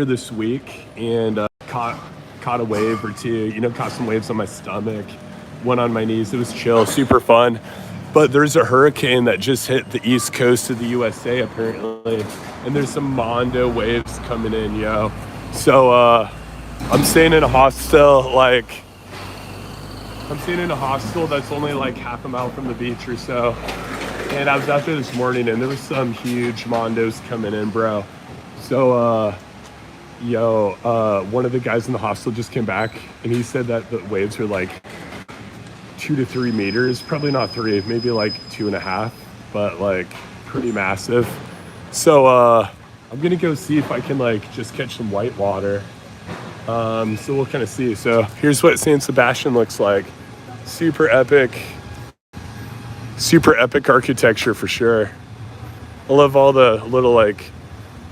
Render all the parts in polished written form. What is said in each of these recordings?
this week and caught a wave or two. Caught some waves on my stomach, one on my knees. It was chill, super fun. But there's a hurricane that just hit the east coast of the USA apparently, and there's some Mondo waves coming in, yo. So I'm staying in a hostel that's only like half a mile from the beach or so. And I was out there this morning and there was some huge Mondos coming in, bro. So one of the guys in the hostel just came back and he said that the waves are like 2 to 3 meters, probably not 3, maybe like 2.5, but like pretty massive. So I'm gonna go see if I can like just catch some white water. So we'll kind of see. So here's what San Sebastian looks like. Super epic architecture for sure. I love all the little like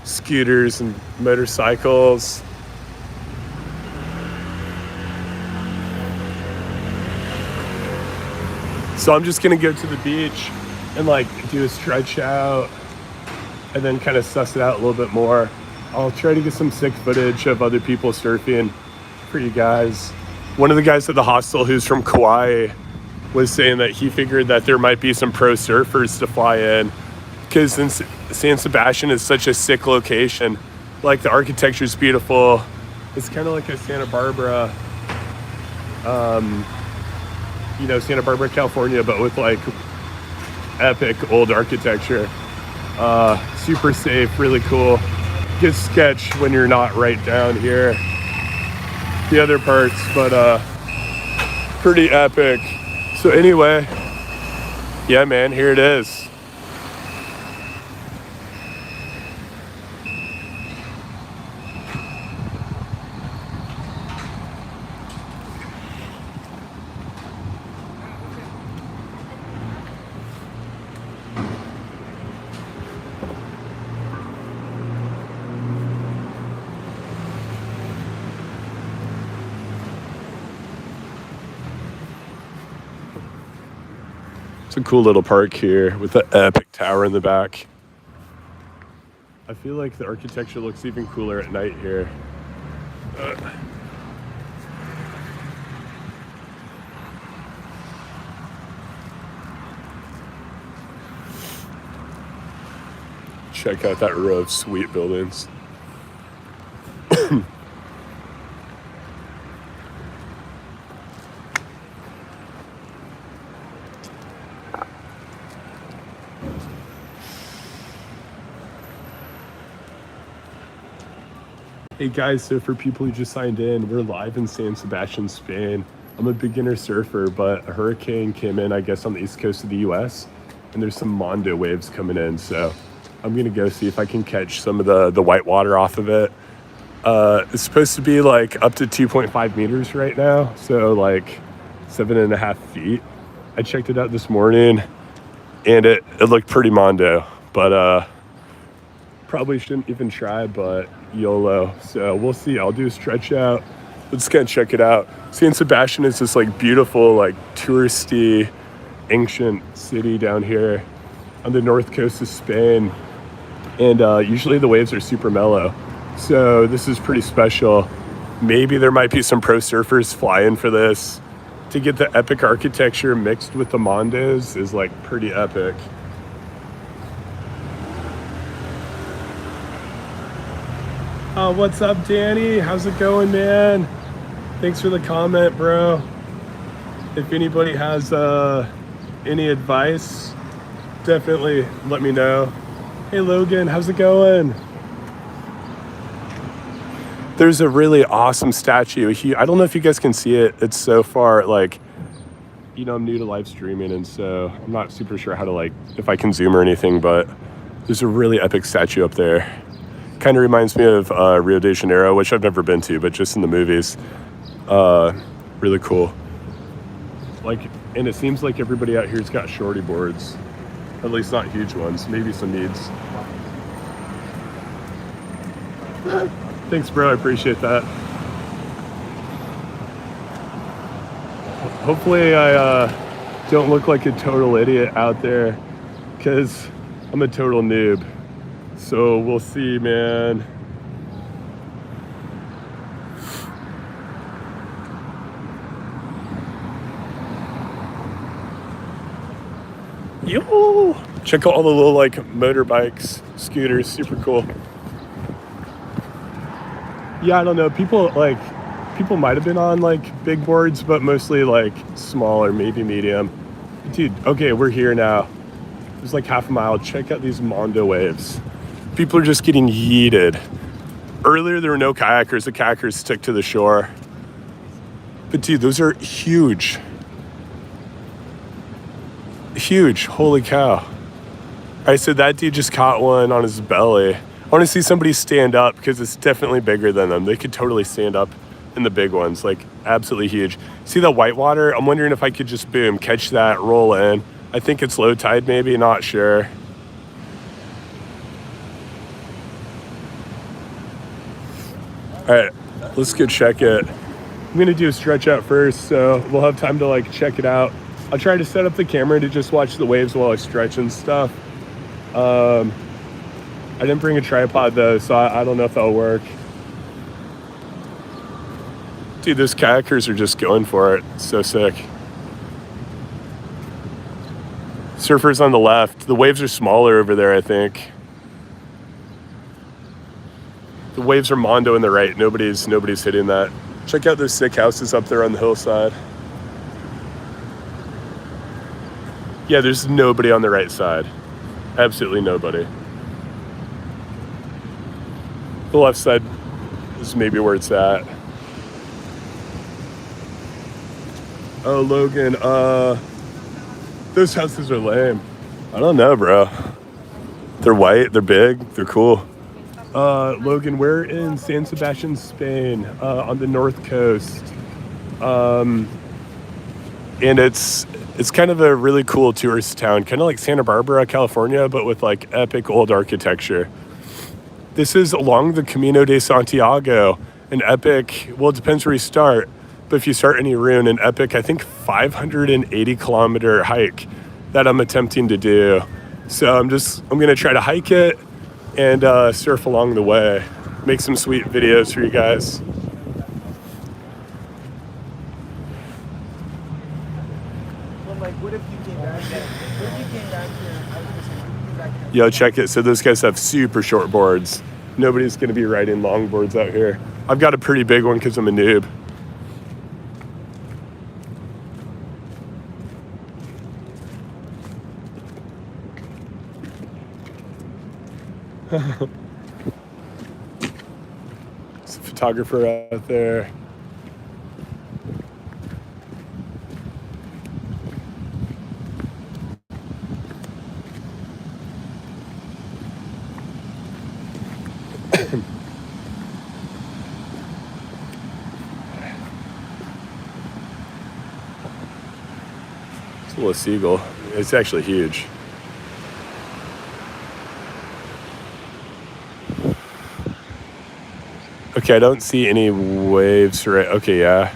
scooters and motorcycles. So I'm just gonna go to the beach and like do a stretch out and then kind of suss it out a little bit more. I'll try to get some sick footage of other people surfing for you guys. One of the guys at the hostel who's from Kauai was saying that he figured that there might be some pro surfers to fly in because San Sebastian is such a sick location. Like the architecture is beautiful. It's kind of like a Santa Barbara, Santa Barbara, California, but with like epic old architecture. Super safe, really cool. Good sketch when you're not right down here. The other parts, but pretty epic. So anyway, yeah, man, here it is. It's a cool little park here with the epic tower in the back. I feel like the architecture looks even cooler at night here. Check out that row of sweet buildings. Hey guys, so for people who just signed in, we're live in San Sebastian, Spain. I'm a beginner surfer, but a hurricane came in, I guess, on the east coast of the US, and there's some Mondo waves coming in, so I'm gonna go see if I can catch some of the white water off of it. It's supposed to be like up to 2.5 meters right now, so like 7.5 feet. I checked it out this morning, and it looked pretty Mondo, but probably shouldn't even try, but YOLO. So we'll see. I'll do a stretch out. Let's kind of check it out. San Sebastian is this like beautiful, like touristy, ancient city down here on the north coast of Spain. And usually the waves are super mellow. So this is pretty special. Maybe there might be some pro surfers flying for this. To get the epic architecture mixed with the Mondos is like pretty epic. What's up, Danny? How's it going, man? Thanks for the comment, bro. If anybody has any advice, definitely let me know. Hey, Logan, how's it going? There's a really awesome statue. I don't know if you guys can see it. It's so far, like, I'm new to live streaming, and so I'm not super sure how to, if I can zoom or anything, but there's a really epic statue up there. Kind of reminds me of Rio de Janeiro, which I've never been to, but just in the movies. Really cool. And it seems like everybody out here's got shorty boards. At least not huge ones, maybe some needs. Thanks, bro, I appreciate that. Hopefully I don't look like a total idiot out there, because I'm a total noob. So we'll see, man. Yo! Check out all the little like motorbikes, scooters, super cool. Yeah, I don't know. People might have been on like big boards, but mostly like small or maybe medium. Dude, okay, we're here now. There's like half a mile. Check out these Mondo waves. People are just getting yeeted. Earlier, there were no kayakers. The kayakers stick to the shore. But dude, those are huge. Huge. Holy cow. I said that dude just caught one on his belly. I want to see somebody stand up because it's definitely bigger than them. They could totally stand up in the big ones, like absolutely huge. See the whitewater? I'm wondering if I could just boom, catch that, roll in. I think it's low tide maybe, not sure. All right, let's go check it. I'm gonna do a stretch out first, so we'll have time to like check it out. I'll try to set up the camera to just watch the waves while I stretch and stuff. I didn't bring a tripod though, so I don't know if that'll work. Dude, those kayakers are just going for it. So sick. Surfers on the left. The waves are smaller over there, I think. The waves are Mondo in the right. Nobody's hitting that. Check out those sick houses up there on the hillside. Yeah, there's nobody on the right side. Absolutely nobody. The left side is maybe where it's at. Oh, Logan, those houses are lame. I don't know, bro. They're white, they're big, they're cool. Logan, we're in San Sebastián, Spain, on the north coast. And it's kind of a really cool tourist town, kind of like Santa Barbara, California, but with like epic old architecture. This is along the Camino de Santiago, an epic, well, it depends where you start, but if you start in Irún, an epic, I think 580 kilometer hike that I'm attempting to do. So I'm gonna try to hike it and surf along the way, make some sweet videos for you guys. What if you came back here? What if you came back here? Yo, check it. So those guys have super short boards. Nobody's going to be riding long boards out here. I've got a pretty big one because I'm a noob. There's a photographer out there. It's a little seagull. It's actually huge. Okay, I don't see any waves right. Okay, yeah.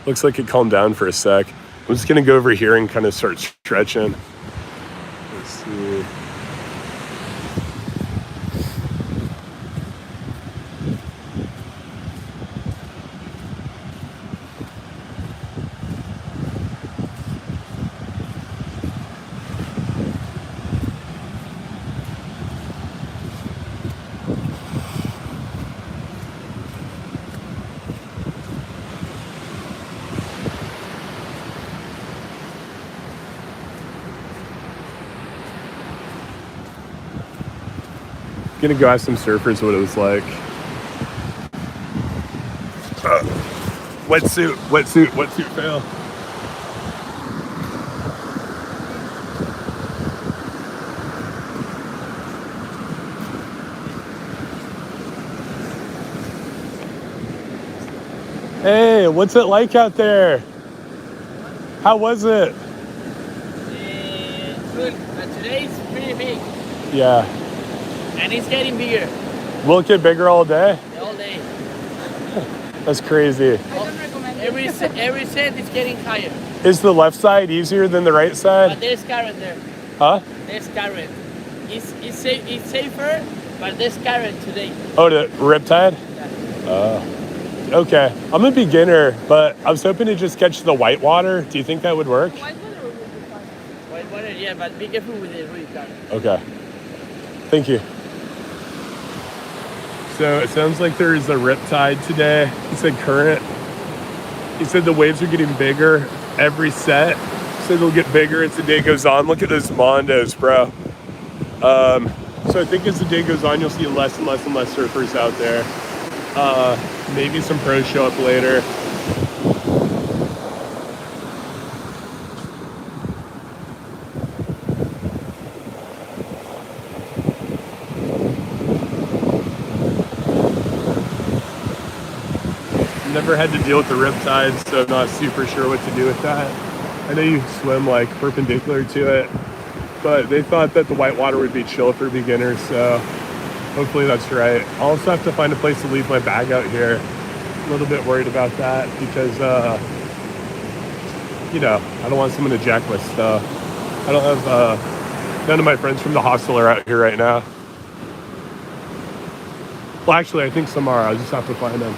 Looks like it calmed down for a sec. I'm just gonna go over here and kind of start stretching. Let's see. Gonna go ask some surfers what it was like. Wetsuit fail. Hey, what's it like out there? How was it? Good, but today it's pretty big. Yeah. And it's getting bigger. Will it get bigger all day? All day. That's crazy. Every set is getting higher. Is the left side easier than the right side? But there's current there. Huh? There's current. It's safer, but there's current today. Oh, the riptide? Yeah. Okay. I'm a beginner, but I was hoping to just catch the whitewater. Do you think that would work? Whitewater would be fine. Yeah, but be careful with the rear car. Okay. Thank you. So it sounds like there's a riptide today. He said current. He said the waves are getting bigger every set. He said they'll get bigger as the day goes on. Look at those Mondos, bro. So I think as the day goes on, you'll see less and less and less surfers out there. Maybe some pros show up later. Never had to deal with the riptides, so I'm not super sure what to do with that. I know you swim like perpendicular to it, but they thought that the whitewater would be chill for beginners, so hopefully that's right. I'll also have to find a place to leave my bag out here. A little bit worried about that because, you know, I don't want someone to jack my stuff. I don't have, none of my friends from the hostel are out here right now. Well, actually, I think some are. I'll just have to find them.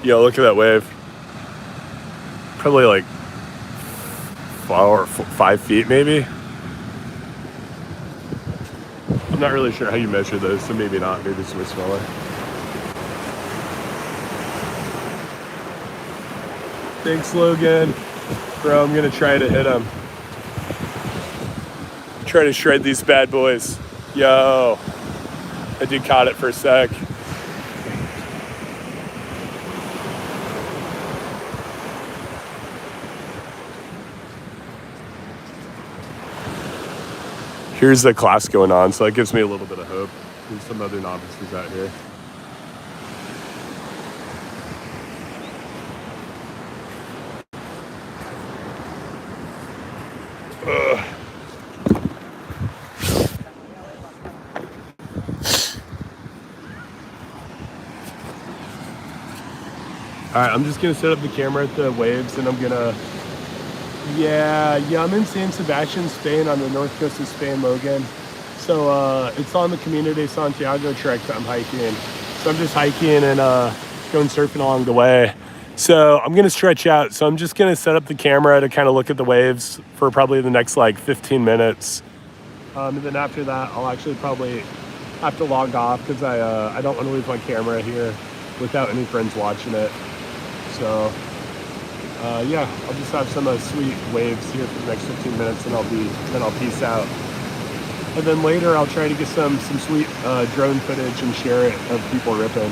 Yo, look at that wave. Probably like 5 feet maybe. I'm not really sure how you measure those, so maybe not. Maybe it's way smaller. Thanks, Logan. Bro, I'm gonna try to hit him. Try to shred these bad boys. Yo, I did caught it for a sec. Here's the class going on, so that gives me a little bit of hope. There's some other novices out here. Ugh. All right, I'm just gonna set up the camera at the waves and I'm gonna, yeah, I'm in San Sebastián, Spain, on the north coast of Spain, Logan. So it's on the Camino de Santiago trek that I'm hiking. So I'm just hiking and going surfing along the way. So I'm gonna stretch out. So I'm just gonna set up the camera to kind of look at the waves for probably the next like 15 minutes. And then after that, I'll actually probably have to log off because I don't want to leave my camera here without any friends watching it. So yeah, I'll just have some sweet waves here for the next 15 minutes, and then I'll peace out. And then later I'll try to get some sweet drone footage and share it of people ripping.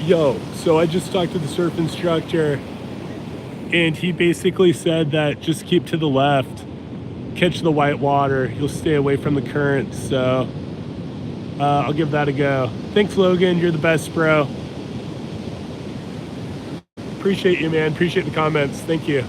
Yo, so I just talked to the surf instructor and he basically said that just keep to the left catch the white water. You'll stay away from the current. So I'll give that a go. Thanks, Logan. You're the best, bro. Appreciate you, man. Appreciate the comments. Thank you.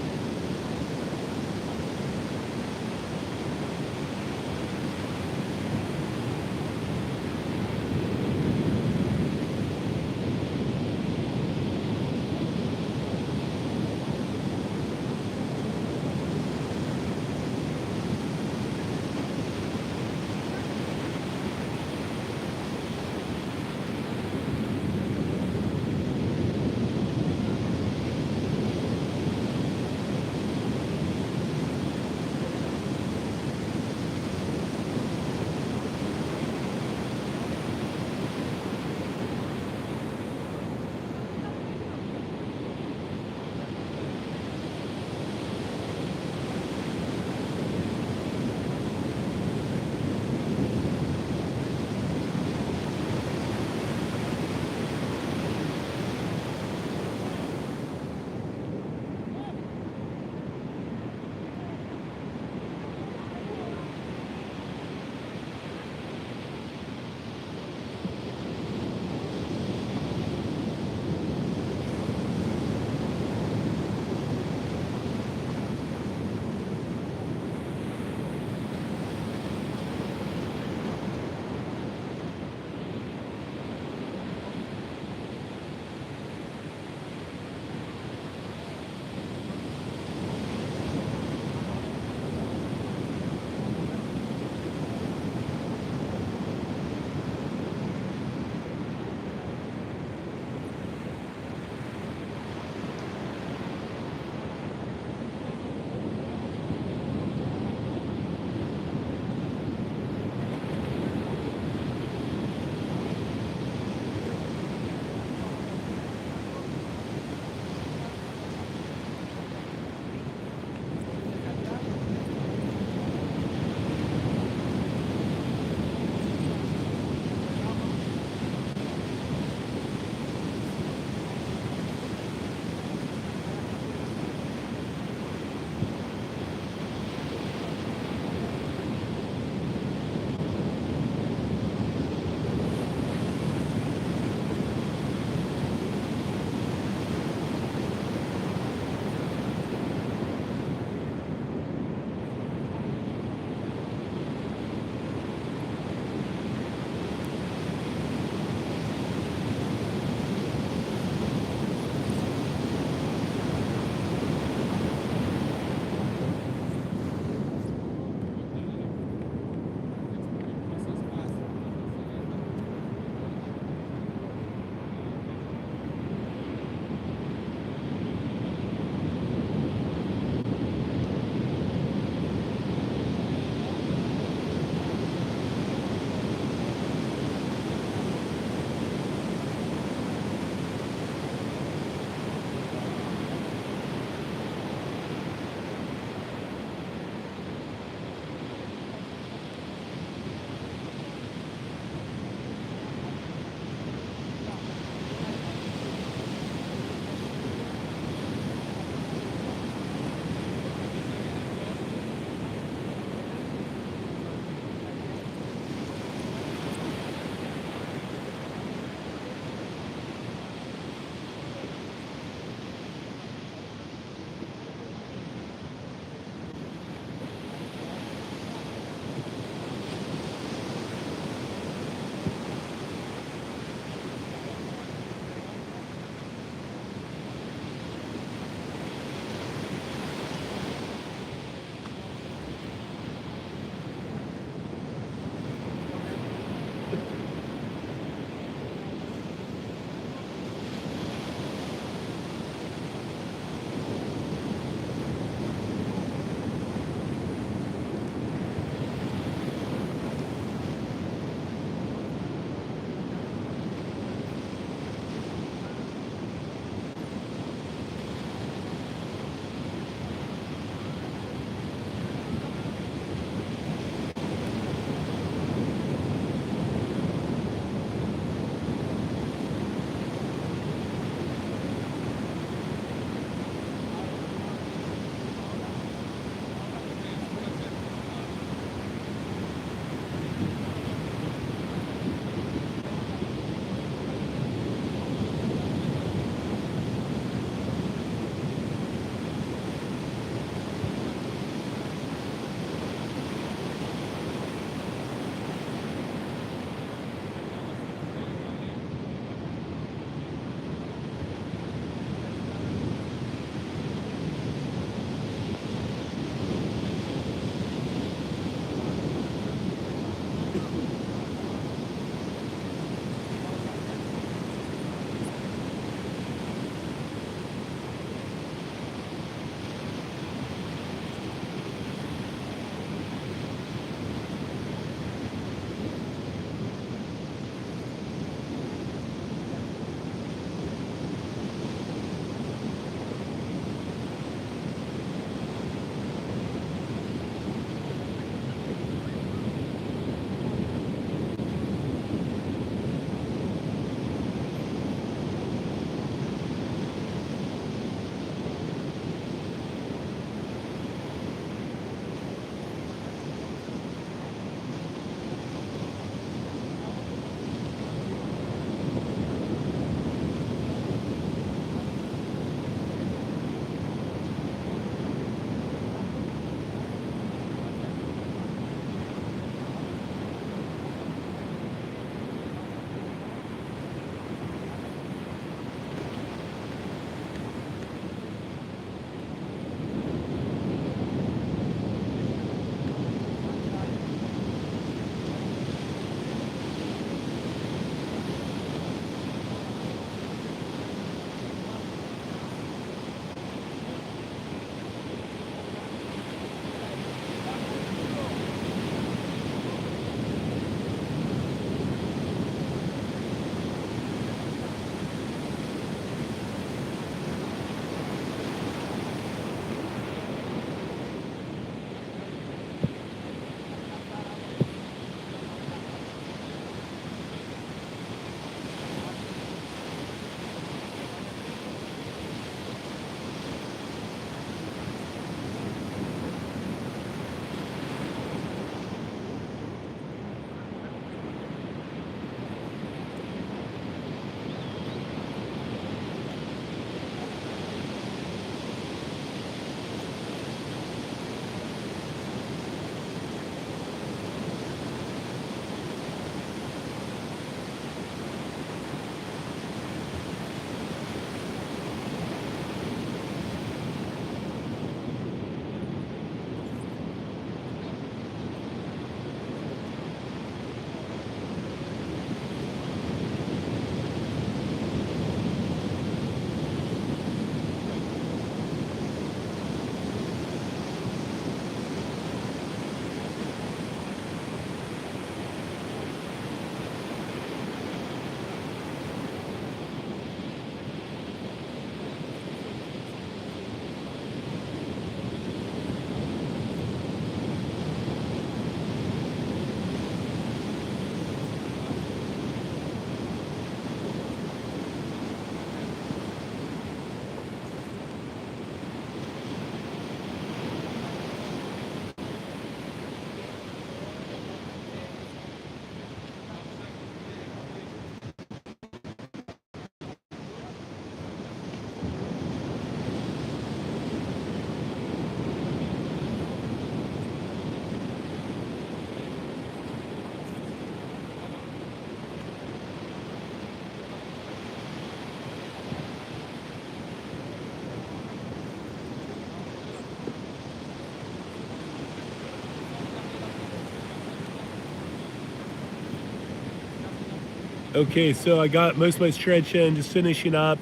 Okay, so I got most of my stretch in, just finishing up,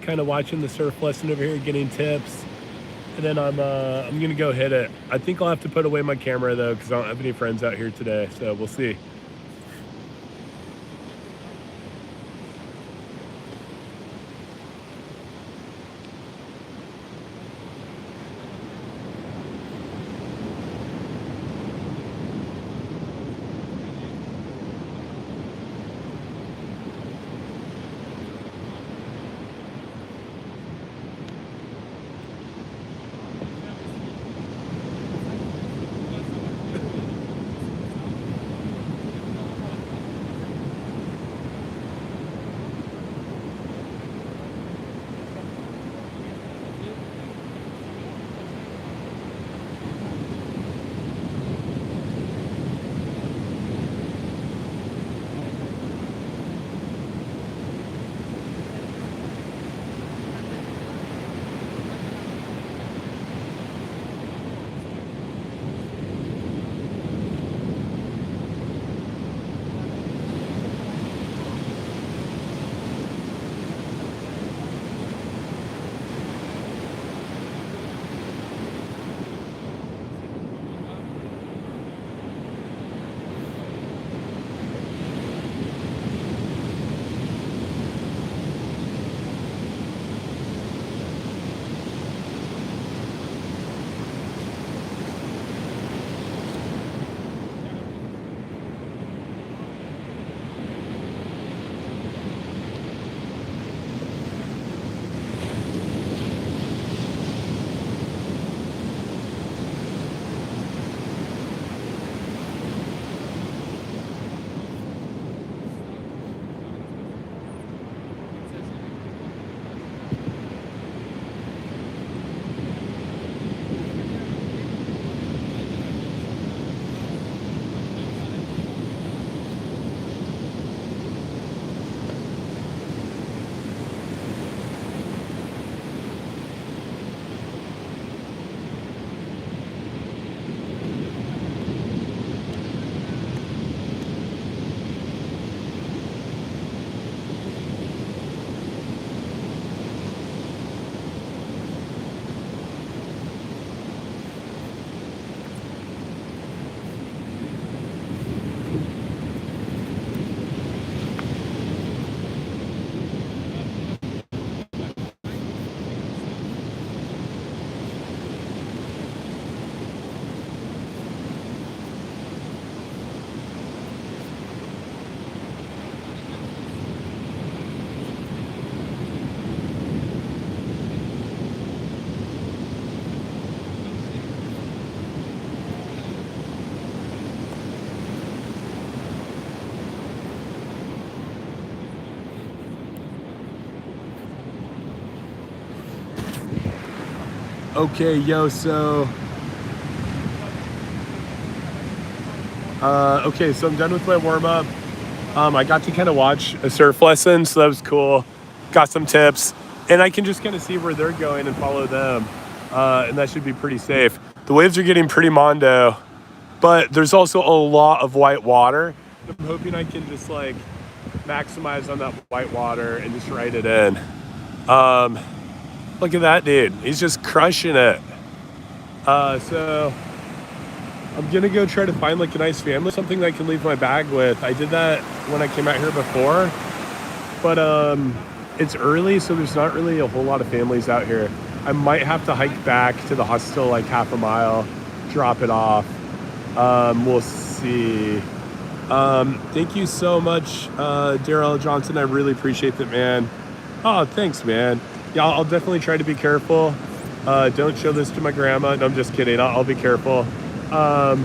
kind of watching the surf lesson over here, getting tips, and then I'm gonna go hit it. I think I'll have to put away my camera though, because I don't have any friends out here today, so we'll see. Okay, yo, so okay, so I'm done with my warm-up. I got to kind of watch a surf lesson, so that was cool. Got some tips, and I can just kind of see where they're going and follow them, and that should be pretty safe. The waves are getting pretty mondo, but there's also a lot of white water. I'm hoping I can just like maximize on that white water and just ride it in. Look at that dude, he's just crushing it. So I'm gonna go try to find like a nice family, something that I can leave my bag with. I did that when I came out here before, but it's early, so there's not really a whole lot of families out here. I might have to hike back to the hostel like half a mile, drop it off. We'll see. Thank you so much, Darrell Johnson. I really appreciate that, man. Oh, thanks, man. Yeah, I'll definitely try to be careful. Don't show this to my grandma. No, I'm just kidding. I'll be careful. And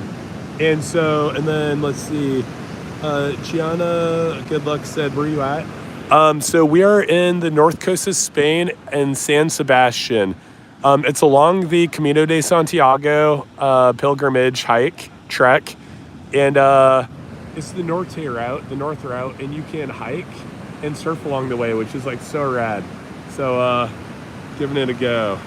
then let's see. Gianna, good luck, said, where are you at? So we are in the north coast of Spain in San Sebastian. It's along the Camino de Santiago pilgrimage trek. And it's the north route, and you can hike and surf along the way, which is like so rad. So giving it a go.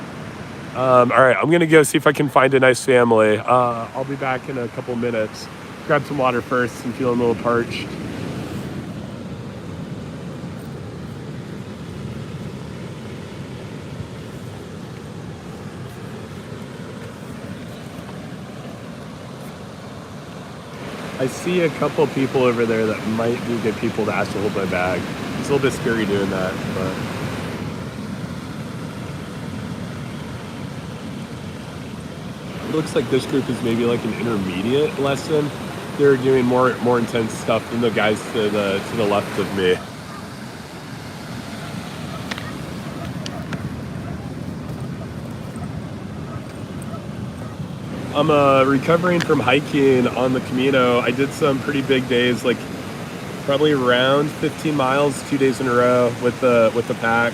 All right, I'm gonna go see if I can find a nice family. I'll be back in a couple minutes. Grab some water first. I'm feeling a little parched. I see a couple people over there that might be good people to ask to hold my bag. It's a little bit scary doing that, but it looks like this group is maybe like an intermediate lesson. They're doing more intense stuff than the guys to the left of me. I'm recovering from hiking on the Camino. I did some pretty big days, like probably around 15 miles, 2 days in a row with the pack.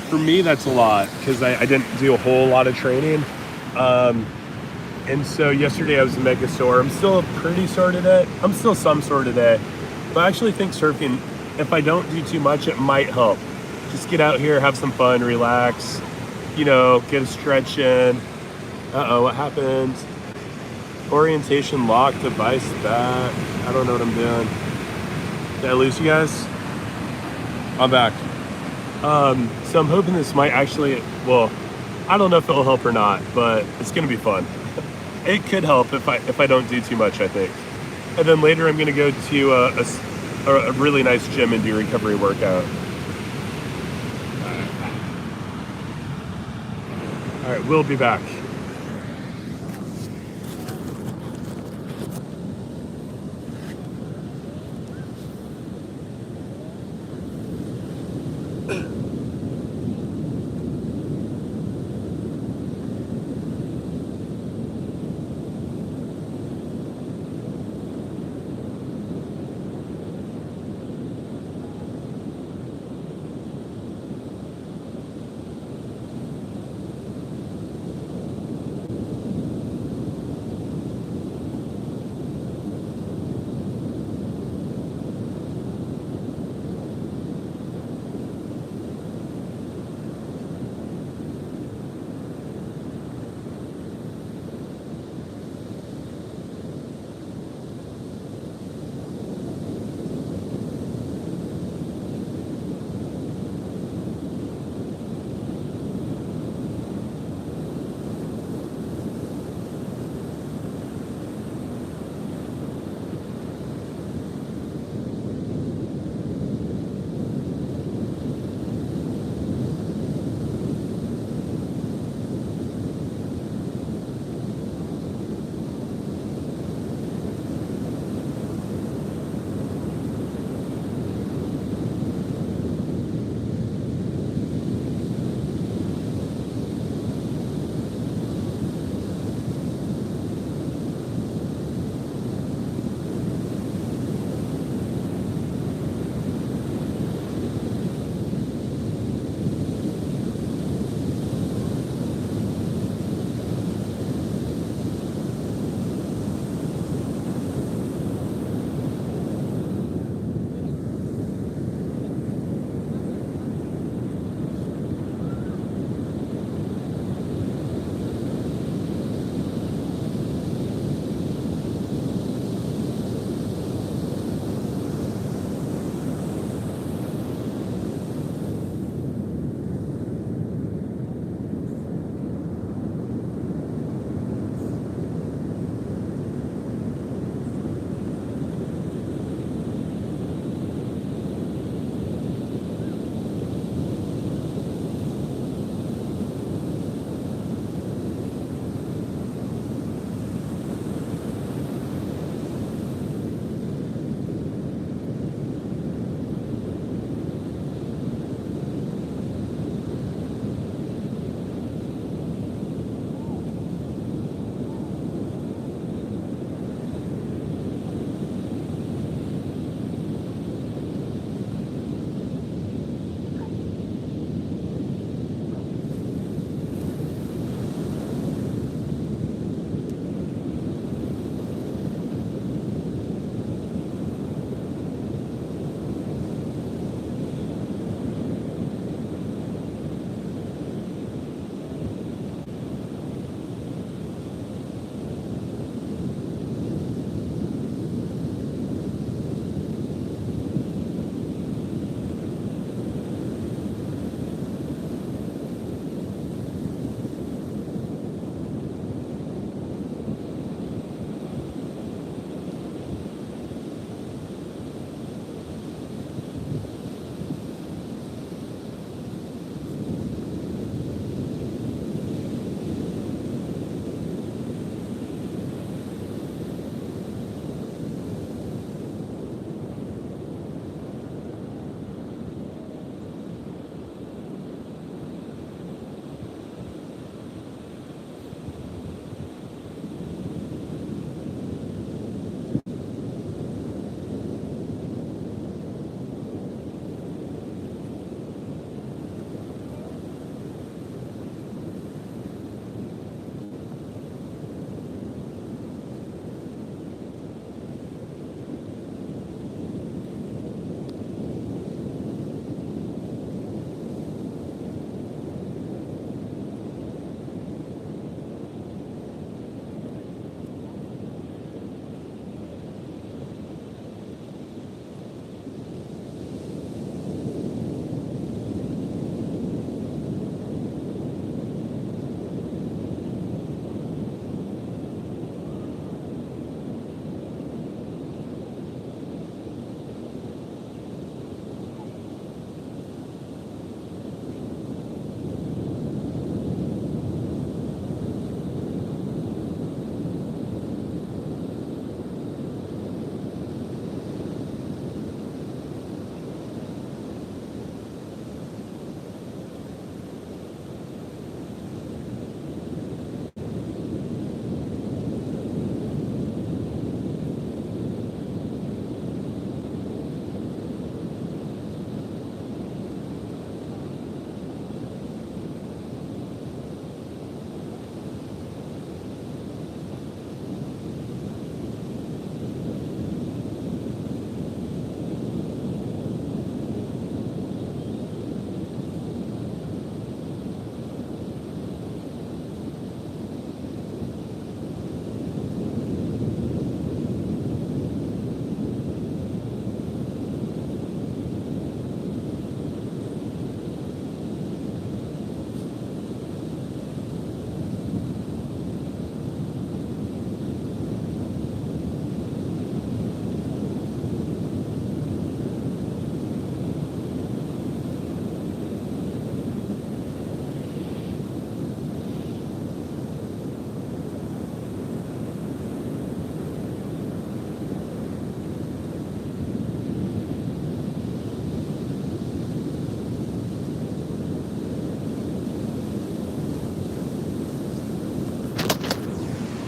For me, that's a lot because I didn't do a whole lot of training. And so yesterday I was mega sore. I'm still pretty sore today. I'm still some sore today. But I actually think surfing, if I don't do too much, it might help. Just get out here, have some fun, relax, get a stretch in. Uh-oh, what happened? Orientation lock, device back. I don't know what I'm doing. Did I lose you guys? I'm back. So I'm hoping this might actually, well, I don't know if it'll help or not, but it's gonna be fun. It could help if I don't do too much, I think. And then later I'm gonna go to a really nice gym and do a recovery workout. All right, we'll be back.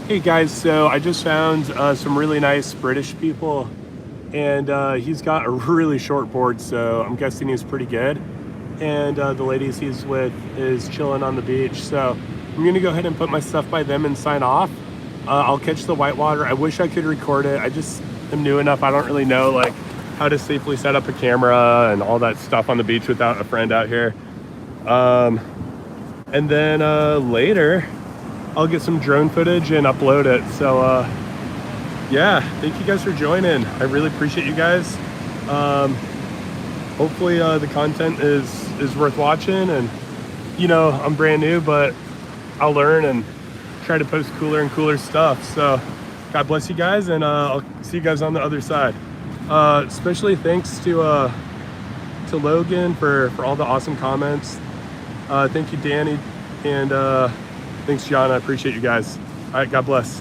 Hey guys, so I just found some really nice British people, and he's got a really short board, so I'm guessing he's pretty good. And the ladies he's with is chilling on the beach, so I'm gonna go ahead and put my stuff by them and sign off. I'll catch the whitewater. I wish I could record it. I just am new enough. I don't really know like how to safely set up a camera and all that stuff on the beach without a friend out here. And then later I'll get some drone footage and upload it. So yeah, thank you guys for joining. I really appreciate you guys. Hopefully the content is worth watching, and you know, I'm brand new, but I'll learn and try to post cooler and cooler stuff. So God bless you guys, and I'll see you guys on the other side. Especially thanks to Logan for all the awesome comments. Thank you, Danny, and thanks, John. I appreciate you guys. All right, God bless.